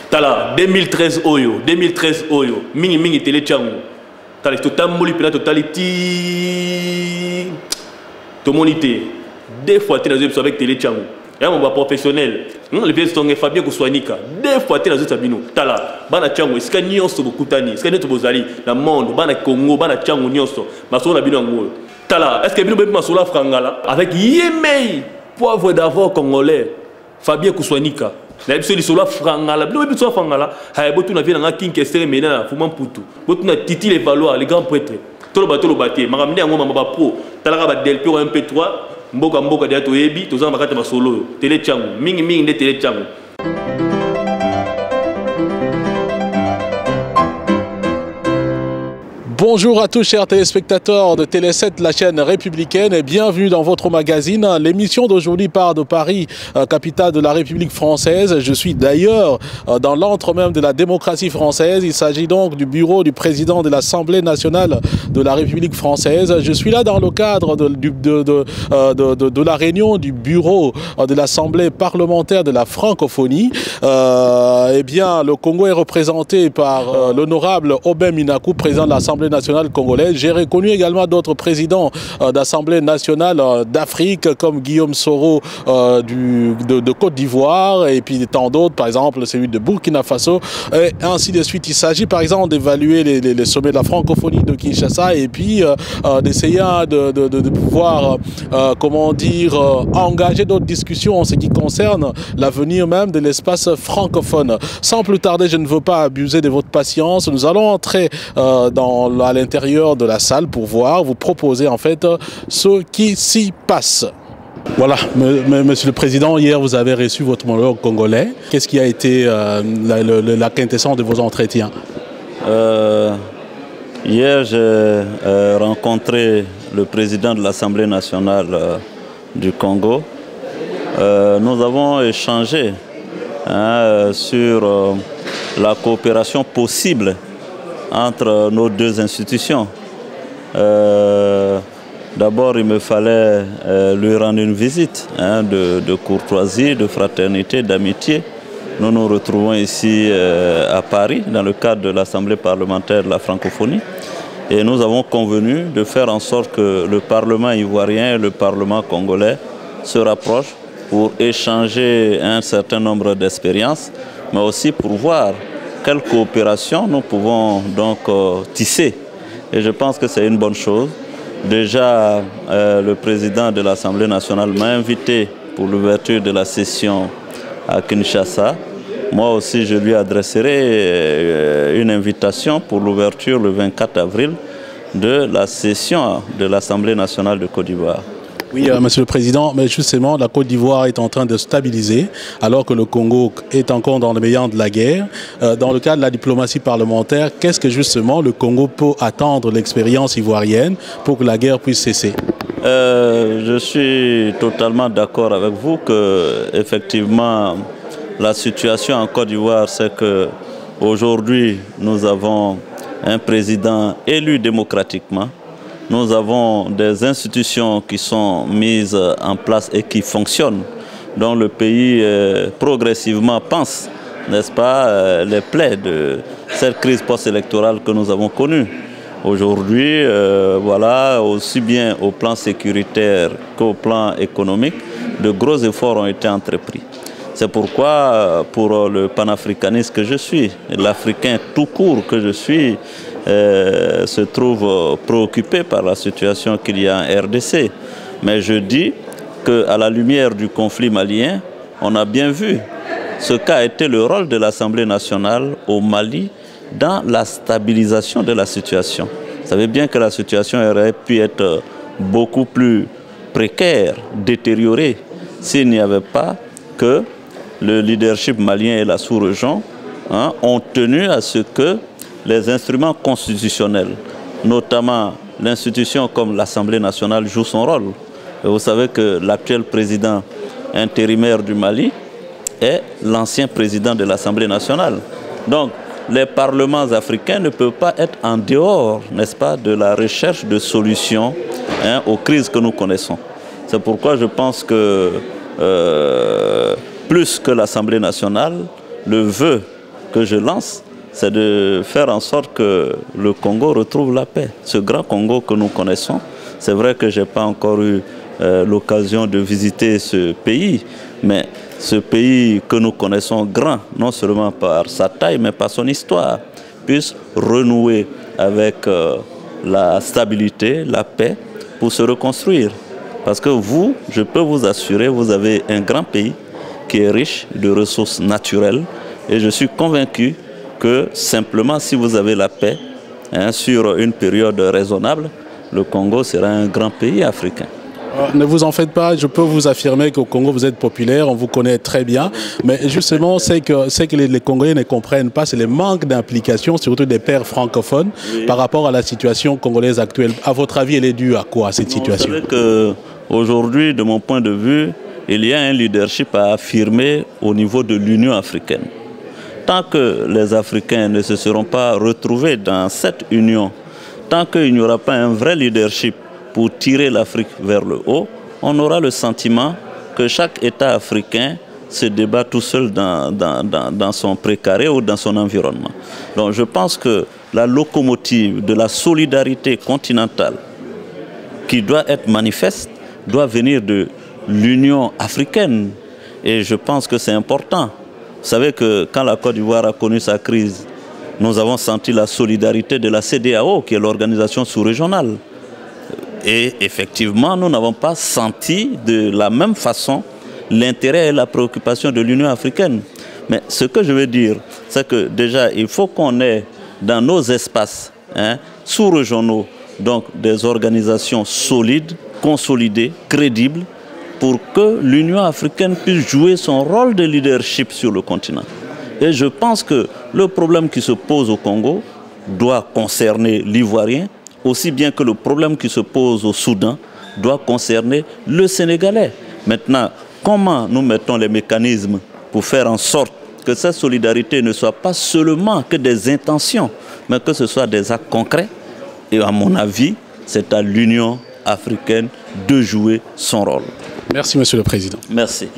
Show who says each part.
Speaker 1: Tala 2013 Oyo, mingi télé tchango. Tala totamoli pena totality. Tomonité. Deux fois t'es dans une avec télé tchango. Et mon professionnel. Le vieux son Fabien Kouswanika. Deux fois t'es dans une sabino. Tala bana tchango. Est-ce qu'il y a un sobo kutani? Est-ce qu'il y a un bozali? La monde bana Congo bana tchango nyonso. Maso na bino ngo. Tala est-ce que bino be masola frangala avec Yemei poivre d'avoine congolais. Fabien Kouswanika. La émission sur la frangala, la émission frangala, hay botu na vie na king kesere mena fuma mputu. Botu na titi les valoirs, les grands prêtres. Tolo baté, makamne ngo mama pro, talaka ba delpe au MP3, mboka dia to yebi, to zamba kata ba solo, télé changu, mingi ne télé changu.
Speaker 2: Bonjour à tous chers téléspectateurs de Télé 7, la chaîne républicaine, et bienvenue dans votre magazine. L'émission d'aujourd'hui part de Paris, capitale de la République française. Je suis d'ailleurs dans l'antre même de la démocratie française. Il s'agit donc du bureau du président de l'Assemblée nationale de la République française. Je suis là dans le cadre de la réunion du bureau de l'Assemblée parlementaire de la francophonie. Eh bien, le Congo est représenté par l'honorable Aubin Minakou, président de l'Assemblée nationale congolaise. J'ai reconnu également d'autres présidents d'Assemblée nationale d'Afrique comme Guillaume Soro de Côte d'Ivoire et puis tant d'autres, par exemple celui de Burkina Faso et ainsi de suite. Il s'agit par exemple d'évaluer les sommets de la francophonie de Kinshasa et puis d'essayer de pouvoir, comment dire, engager d'autres discussions en ce qui concerne l'avenir même de l'espace francophone. Sans plus tarder, je ne veux pas abuser de votre patience. Nous allons entrer à l'intérieur de la salle pour voir, vous proposer en fait ce qui s'y passe. Voilà, Monsieur le Président, hier vous avez reçu votre homologue congolais. Qu'est-ce qui a été la quintessence de vos entretiens?
Speaker 3: Hier, j'ai rencontré le président de l'Assemblée nationale du Congo. Nous avons échangé sur la coopération possible entre nos deux institutions. D'abord, il me fallait lui rendre une visite de courtoisie, de fraternité, d'amitié. Nous nous retrouvons ici à Paris, dans le cadre de l'Assemblée parlementaire de la francophonie. Et nous avons convenu de faire en sorte que le Parlement ivoirien et le Parlement congolais se rapprochent pour échanger un certain nombre d'expériences, mais aussi pour voir quelle coopération nous pouvons donc tisser. Et je pense que c'est une bonne chose. Déjà, le président de l'Assemblée nationale m'a invité pour l'ouverture de la session à Kinshasa. Moi aussi, je lui adresserai une invitation pour l'ouverture le 24 avril de la session de l'Assemblée nationale de Côte d'Ivoire.
Speaker 2: Oui, Monsieur le Président, mais justement, la Côte d'Ivoire est en train de stabiliser, alors que le Congo est encore dans le meilleur de la guerre. Dans le cadre de la diplomatie parlementaire, qu'est-ce que justement le Congo peut attendre l'expérience ivoirienne pour que la guerre puisse cesser?
Speaker 3: Je suis totalement d'accord avec vous que, effectivement, la situation en Côte d'Ivoire, c'est que aujourd'hui, nous avons un président élu démocratiquement. Nous avons des institutions qui sont mises en place et qui fonctionnent, dont le pays progressivement pense, n'est-ce pas, les plaies de cette crise post-électorale que nous avons connue. Aujourd'hui, voilà, aussi bien au plan sécuritaire qu'au plan économique, de gros efforts ont été entrepris. C'est pourquoi, pour le panafricaniste que je suis, l'Africain tout court que je suis, se trouve préoccupé par la situation qu'il y a en RDC. Mais je dis qu'à la lumière du conflit malien, on a bien vu ce qu'a été le rôle de l'Assemblée nationale au Mali dans la stabilisation de la situation. Vous savez bien que la situation aurait pu être beaucoup plus précaire, détériorée, s'il n'y avait pas que le leadership malien et la sous-région ont tenu à ce que les instruments constitutionnels, notamment l'institution comme l'Assemblée nationale, jouent son rôle. Et vous savez que l'actuel président intérimaire du Mali est l'ancien président de l'Assemblée nationale. Donc, les parlements africains ne peuvent pas être en dehors, n'est-ce pas, de la recherche de solutions aux crises que nous connaissons. C'est pourquoi je pense que plus que l'Assemblée nationale, le vœu que je lance, c'est de faire en sorte que le Congo retrouve la paix. Ce grand Congo que nous connaissons, c'est vrai que je n'ai pas encore eu l'occasion de visiter ce pays, mais ce pays que nous connaissons grand, non seulement par sa taille, mais par son histoire, puisse renouer avec la stabilité, la paix, pour se reconstruire. Parce que vous, je peux vous assurer, vous avez un grand pays qui est riche de ressources naturelles, et je suis convaincu que simplement si vous avez la paix, sur une période raisonnable, le Congo sera un grand pays africain.
Speaker 2: Ne vous en faites pas, je peux vous affirmer qu'au Congo vous êtes populaire, on vous connaît très bien, mais justement c'est que les Congolais ne comprennent pas, c'est le manque d'implication, surtout des pères francophones, par rapport à la situation congolaise actuelle. À votre avis, elle est due à quoi, cette situation?
Speaker 3: Vous savez qu'aujourd'hui, de mon point de vue, il y a un leadership à affirmer au niveau de l'Union africaine. Tant que les Africains ne se seront pas retrouvés dans cette union, tant qu'il n'y aura pas un vrai leadership pour tirer l'Afrique vers le haut, on aura le sentiment que chaque État africain se débat tout seul dans son précaré ou dans son environnement. Donc je pense que la locomotive de la solidarité continentale qui doit être manifeste doit venir de l'Union africaine. Et je pense que c'est important. Vous savez que quand la Côte d'Ivoire a connu sa crise, nous avons senti la solidarité de la CEDEAO, qui est l'organisation sous-régionale. Et effectivement, nous n'avons pas senti de la même façon l'intérêt et la préoccupation de l'Union africaine. Mais ce que je veux dire, c'est que déjà, il faut qu'on ait dans nos espaces sous-régionaux donc des organisations solides, consolidées, crédibles, pour que l'Union africaine puisse jouer son rôle de leadership sur le continent. Et je pense que le problème qui se pose au Congo doit concerner l'Ivoirien, aussi bien que le problème qui se pose au Soudan doit concerner le Sénégalais. Maintenant, comment nous mettons les mécanismes pour faire en sorte que cette solidarité ne soit pas seulement que des intentions, mais que ce soit des actes concrets? Et à mon avis, c'est à l'Union africaine de jouer son rôle.
Speaker 2: Merci, Monsieur le Président.
Speaker 3: Merci.